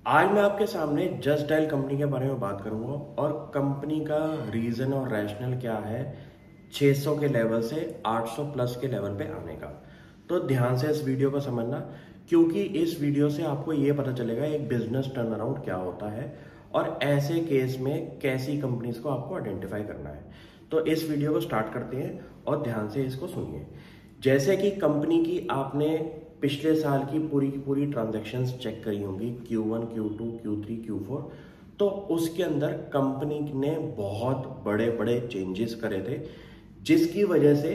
आज मैं आपके सामने जस्ट डायल कंपनी के बारे में बात करूंगा और कंपनी का रीजन और रैशनल क्या है 600 के लेवल से 800 प्लस के लेवल पे आने का। तो ध्यान से इस वीडियो को समझना, क्योंकि इस वीडियो से आपको ये पता चलेगा एक बिजनेस टर्न अराउंड क्या होता है और ऐसे केस में कैसी कंपनीज को आपको आइडेंटिफाई करना है। तो इस वीडियो को स्टार्ट करते हैं और ध्यान से इसको सुनिए। जैसे कि कंपनी की आपने पिछले साल की पूरी ट्रांजैक्शंस चेक करी होंगी, Q1, Q2, Q3, Q4। तो उसके अंदर कंपनी ने बहुत बड़े बड़े चेंजेस करे थे, जिसकी वजह से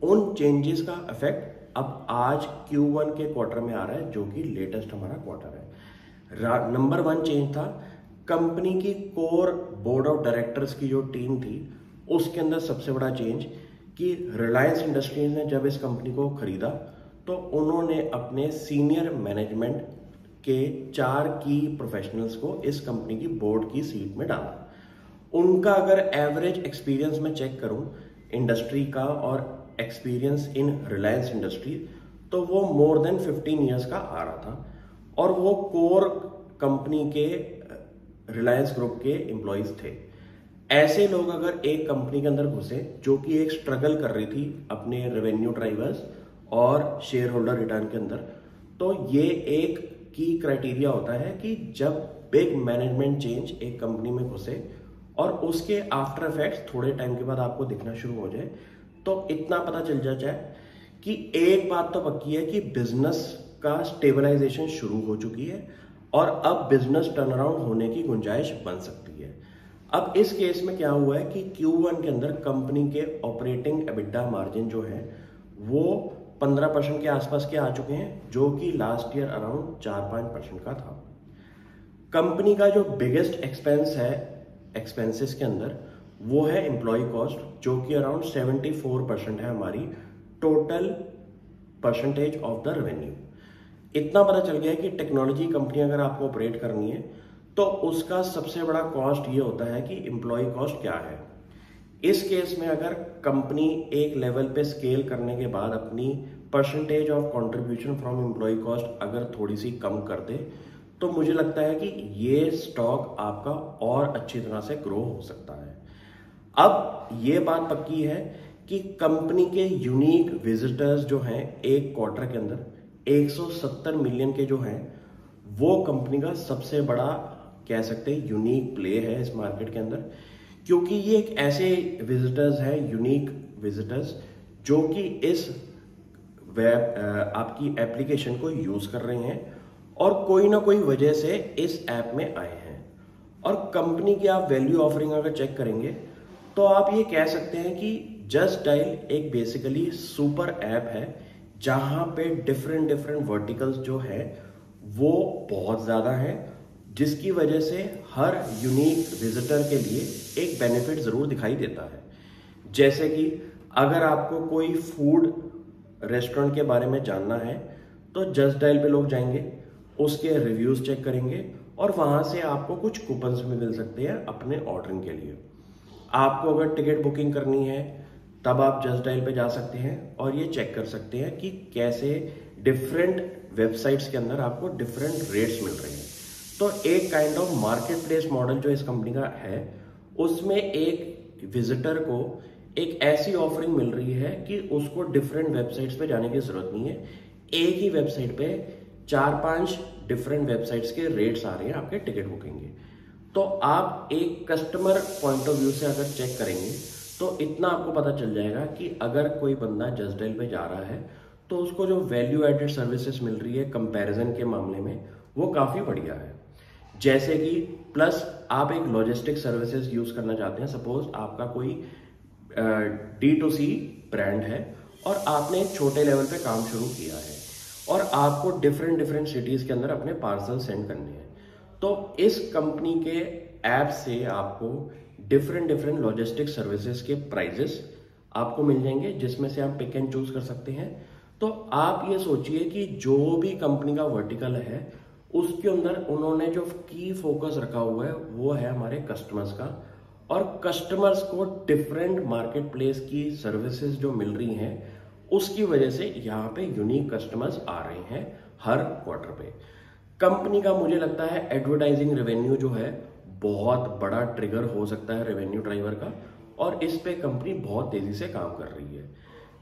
उन चेंजेस का इफेक्ट अब आज Q1 के क्वार्टर में आ रहा है, जो कि लेटेस्ट हमारा क्वार्टर है। नंबर 1 चेंज था कंपनी की कोर बोर्ड ऑफ डायरेक्टर्स की जो टीम थी, उसके अंदर सबसे बड़ा चेंज कि रिलायंस इंडस्ट्रीज ने जब इस कंपनी को खरीदा तो उन्होंने अपने सीनियर मैनेजमेंट के 4 की प्रोफेशनल्स को इस कंपनी की बोर्ड की सीट में डाला। उनका अगर एवरेज एक्सपीरियंस में चेक करूं इंडस्ट्री का और एक्सपीरियंस इन रिलायंस इंडस्ट्री, तो वो मोर देन 15 ईयर्स का आ रहा था और वो कोर कंपनी के रिलायंस ग्रुप के एम्प्लॉयज थे। ऐसे लोग अगर एक कंपनी के अंदर घुसे जो कि एक स्ट्रगल कर रही थी अपने रेवेन्यू ड्राइवर्स और शेयर होल्डर रिटर्न के अंदर, तो ये एक की क्राइटेरिया होता है कि जब बिग मैनेजमेंट चेंज एक कंपनी में घुसे और उसके आफ्टर इफेक्ट्स थोड़े टाइम के बाद आपको दिखना शुरू हो जाए, तो इतना पता चल जाए कि एक बात तो पक्की है कि बिजनेस का स्टेबलाइजेशन शुरू हो चुकी है और अब बिजनेस टर्न अराउंड होने की गुंजाइश बन सकती है। अब इस केस में क्या हुआ है कि Q1 के अंदर कंपनी के ऑपरेटिंग एबिटा मार्जिन जो है वो 15% के आसपास के आ चुके हैं, जो कि लास्ट ईयर अराउंड 4-5% का था। कंपनी का जो बिगेस्ट एक्सपेंस है एक्सपेंसेस के अंदर, वो है एम्प्लॉय कॉस्ट, जो कि अराउंड 74% है हमारी total percentage of the revenue. इतना पता चल गया है कि टेक्नोलॉजी कंपनी अगर आपको ऑपरेट करनी है तो उसका सबसे बड़ा कॉस्ट ये होता है कि एम्प्लॉय कॉस्ट क्या है। इस केस में अगर कंपनी एक लेवल पे स्केल करने के बाद अपनी percentage of contribution from employ cost अगर थोड़ी सी कम कर दे, तो मुझे लगता है कि ये स्टॉक आपका और अच्छी तरह से ग्रो हो सकता है। अब ये बात पक्की है कि कंपनी के यूनिक विजिटर्स जो हैं एक क्वार्टर के अंदर 170 मिलियन के जो हैं, वो कंपनी का सबसे बड़ा कह सकते हैं यूनिक प्ले है इस मार्केट के अंदर, क्योंकि ये एक ऐसे विजिटर्स हैं, यूनिक विजिटर्स, जो कि इस वेब आपकी एप्लीकेशन को यूज कर रहे हैं और कोई ना कोई वजह से इस ऐप में आए हैं। और कंपनी की आप वैल्यू ऑफरिंग अगर चेक करेंगे तो आप ये कह सकते हैं कि जस्ट डायल एक बेसिकली सुपर ऐप है, जहां पे डिफरेंट वर्टिकल्स जो है वो बहुत ज्यादा है, जिसकी वजह से हर यूनिक विजिटर के लिए एक बेनिफिट जरूर दिखाई देता है। जैसे कि अगर आपको कोई फूड रेस्टोरेंट के बारे में जानना है तो जस्ट डायल पे लोग जाएंगे, उसके रिव्यूज चेक करेंगे और वहां से आपको कुछ कूपन्स भी मिल सकते हैं अपने ऑर्डरिंग के लिए। आपको अगर टिकट बुकिंग करनी है तब आप जस्ट डायल पे जा सकते हैं और ये चेक कर सकते हैं कि कैसे डिफरेंट वेबसाइट्स के अंदर आपको डिफरेंट रेट्स मिल रहे हैं। तो एक kind of market place model जो इस कंपनी का है, उसमें एक विजिटर को एक ऐसी ऑफरिंग मिल रही है कि उसको डिफरेंट वेबसाइट्स पे जाने की जरूरत नहीं है। एक ही वेबसाइट पे 4-5 डिफरेंट वेबसाइट्स के रेट्स आ रहे हैं आपके टिकट बुकिंग के। तो आप एक कस्टमर पॉइंट ऑफ व्यू से अगर चेक करेंगे तो इतना आपको पता चल जाएगा कि अगर कोई बंदा जस्ट डायल पे जा रहा है तो उसको जो वैल्यू एडेड सर्विसेज मिल रही है कंपैरिजन के मामले में, वो काफी बढ़िया है। जैसे कि प्लस आप एक लॉजिस्टिक सर्विसेज यूज करना चाहते हैं, सपोज आपका कोई D2C ब्रांड है और आपने एक छोटे लेवल पे काम शुरू किया है और आपको डिफरेंट सिटीज के अंदर अपने पार्सल सेंड करने हैं, तो इस कंपनी के ऐप से आपको डिफरेंट लॉजिस्टिक सर्विसेज के प्राइजेस आपको मिल जाएंगे, जिसमें से आप पिक एंड चूज कर सकते हैं। तो आप ये सोचिए कि जो भी कंपनी का वर्टिकल है उसके अंदर उन्होंने जो की फोकस रखा हुआ है वो है हमारे कस्टमर्स का, और कस्टमर्स को डिफरेंट मार्केट प्लेस की सर्विसेज जो मिल रही हैं उसकी वजह से यहाँ पे यूनिक कस्टमर्स आ रहे हैं हर क्वार्टर पे। कंपनी का मुझे लगता है एडवर्टाइजिंग रेवेन्यू जो है बहुत बड़ा ट्रिगर हो सकता है रेवेन्यू ड्राइवर का, और इस पे कंपनी बहुत तेजी से काम कर रही है।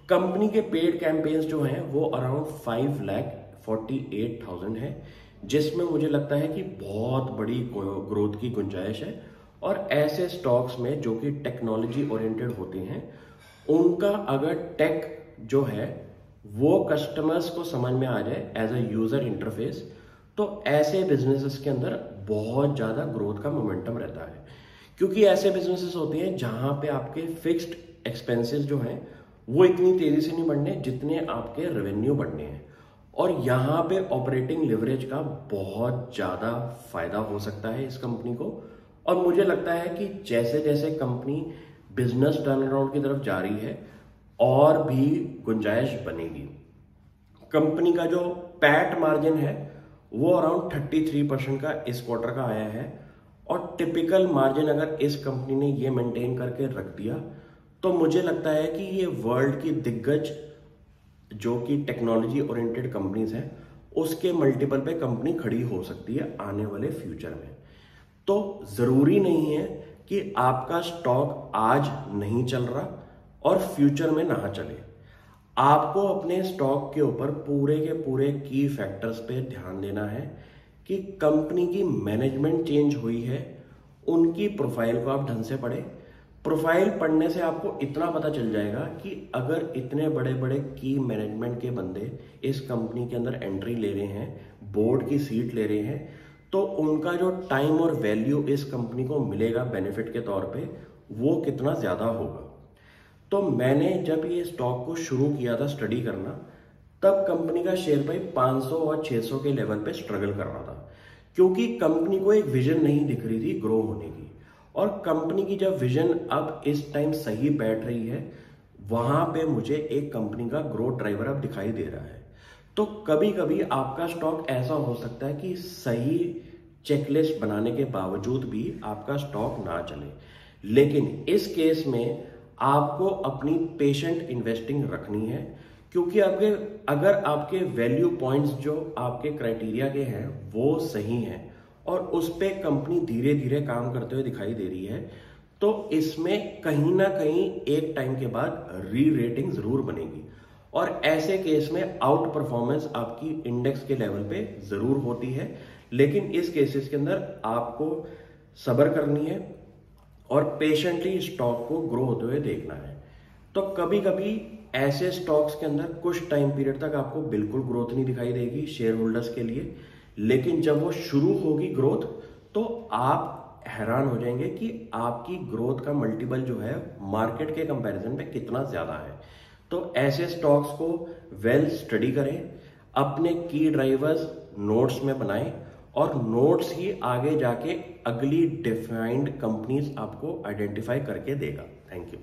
कंपनी के पेड कैंपेन्स जो हैं वो अराउंड 5,48,000 है, जिसमें मुझे लगता है कि बहुत बड़ी ग्रोथ की गुंजाइश है। और ऐसे स्टॉक्स में जो कि टेक्नोलॉजी ओरिएंटेड होते हैं, उनका अगर टेक जो है वो कस्टमर्स को समझ में आ जाए एज अ यूजर इंटरफेस, तो ऐसे बिजनेसेस के अंदर बहुत ज़्यादा ग्रोथ का मोमेंटम रहता है। क्योंकि ऐसे बिजनेसेस होते हैं जहां पे आपके फिक्स्ड एक्सपेंसेस जो हैं वो इतनी तेजी से नहीं बढ़ने जितने आपके रेवेन्यू बढ़ने हैं, और यहाँ पे ऑपरेटिंग लिवरेज का बहुत ज़्यादा फायदा हो सकता है इस कंपनी को। और मुझे लगता है कि जैसे जैसे कंपनी बिजनेस टर्न अराउंड की तरफ जा रही है और भी गुंजाइश बनेगी। कंपनी का जो पैट मार्जिन है वो अराउंड 33% का इस क्वार्टर का आया है, और टिपिकल मार्जिन अगर इस कंपनी ने ये मेंटेन करके रख दिया तो मुझे लगता है कि ये वर्ल्ड की दिग्गज जो कि टेक्नोलॉजी ओरिएंटेड कंपनीज हैं उसके मल्टीपल पे कंपनी खड़ी हो सकती है आने वाले फ्यूचर में। तो जरूरी नहीं है कि आपका स्टॉक आज नहीं चल रहा और फ्यूचर में ना चले। आपको अपने स्टॉक के ऊपर पूरे के पूरे की फैक्टर्स पे ध्यान देना है कि कंपनी की मैनेजमेंट चेंज हुई है, उनकी प्रोफाइल को आप ढंग से पढ़ें। प्रोफाइल पढ़ने से आपको इतना पता चल जाएगा कि अगर इतने बड़े बड़े की मैनेजमेंट के बंदे इस कंपनी के अंदर एंट्री ले रहे हैं, बोर्ड की सीट ले रहे हैं, तो उनका जो टाइम और वैल्यू इस कंपनी को मिलेगा बेनिफिट के तौर पे वो कितना ज़्यादा होगा। तो मैंने जब ये स्टॉक को शुरू किया था स्टडी करना, तब कंपनी का शेयर प्राइस 500 और 600 के लेवल पे स्ट्रगल कर रहा था, क्योंकि कंपनी को एक विजन नहीं दिख रही थी ग्रो होने की। और कंपनी की जब विजन अब इस टाइम सही बैठ रही है, वहां पे मुझे एक कंपनी का ग्रोथ ड्राइवर अब दिखाई दे रहा है। तो कभी कभी आपका स्टॉक ऐसा हो सकता है कि सही चेकलिस्ट बनाने के बावजूद भी आपका स्टॉक ना चले, लेकिन इस केस में आपको अपनी पेशेंट इन्वेस्टिंग रखनी है, क्योंकि अगर आपके वैल्यू पॉइंट्स जो आपके क्राइटेरिया के हैं वो सही हैं और उस पे कंपनी धीरे धीरे काम करते हुए दिखाई दे रही है, तो इसमें कहीं ना कहीं एक टाइम के बाद री रेटिंग जरूर बनेगी, और ऐसे केस में आउट परफॉर्मेंस आपकी इंडेक्स के लेवल पे जरूर होती है। लेकिन इस केसेस के अंदर आपको सब्र करनी है और पेशेंटली स्टॉक को ग्रो होते हुए देखना है। तो कभी कभी ऐसे स्टॉक्स के अंदर कुछ टाइम पीरियड तक आपको बिल्कुल ग्रोथ नहीं दिखाई देगी शेयर होल्डर्स के लिए, लेकिन जब वो शुरू होगी ग्रोथ तो आप हैरान हो जाएंगे कि आपकी ग्रोथ का मल्टीपल जो है मार्केट के कंपैरिजन में कितना ज्यादा है। तो ऐसे स्टॉक्स को वेल स्टडी करें, अपने की ड्राइवर्स नोट्स में बनाएं, और नोट्स ही आगे जाके अगली डिफाइंड कंपनीज आपको आइडेंटिफाई करके देगा। Thank you.